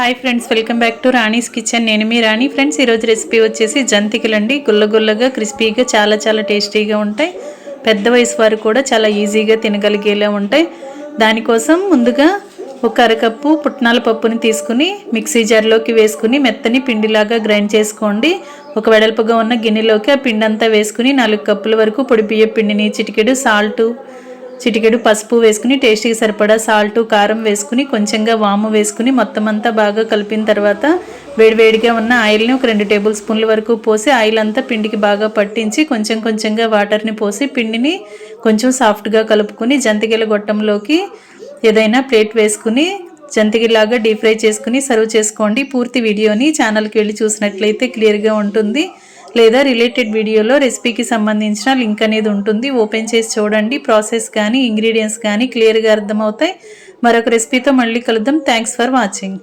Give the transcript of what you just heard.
Hi friends, welcome back to Rani's kitchen. నేను మీ రాణి. Friends, ఈరోజు recipe వచ్చేసి జంతికలండి. గుల్లగుల్లగా క్రిస్పీగా చాలా టేస్టీగా ఉంటాయి. పెద్ద వయసు వారు కూడా చాలా ఈజీగా తినగలిగేలా ఉంటాయి. దానికోసం ముందుగా ఒక అరకప్పు పుట్నాల పప్పుని తీసుకుని మిక్సీ జార్లోకి వేసుకుని మెత్తని పిండిలాగా గ్రైండ్ చేసుకోండి. ఒక వెడల్పుగా ఉన్న గిన్నెలోకి ఆ పిండి అంతా వేసుకుని 4 కప్పుల వరకు పొడి బియ్య పిండిని, చిటికెడు సాల్టు, చిటికెడు పసుపు వేసుకుని టేస్ట్కి సరిపడా సాల్టు, కారం వేసుకుని కొంచెంగా వాము వేసుకుని మొత్తం అంతా బాగా కలిపిన తర్వాత వేడివేడిగా ఉన్న ఆయిల్ని ఒక 2 టేబుల్ స్పూన్ల వరకు పోసి ఆయిల్ అంతా పిండికి బాగా పట్టించి కొంచెంగా వాటర్ని పోసి పిండిని కొంచెం సాఫ్ట్గా కలుపుకుని జంతికల గొట్టంలోకి ఏదైనా ప్లేట్ వేసుకుని జంతికలాగా డీప్ ఫ్రై చేసుకుని సర్వ్ చేసుకోండి. పూర్తి వీడియోని ఛానల్కి వెళ్ళి చూసినట్లయితే క్లియర్గా ఉంటుంది, లేదా రిలేటెడ్ వీడియోలో రెసిపీకి సంబంధించిన లింక్ అనేది ఉంటుంది. ఓపెన్ చేసి చూడండి. ప్రాసెస్ కానీ ఇంగ్రీడియంట్స్ కానీ క్లియర్గా అర్థమవుతాయి. మరొక రెసిపీతో మళ్ళీ కలుద్దాం. Thanks for watching.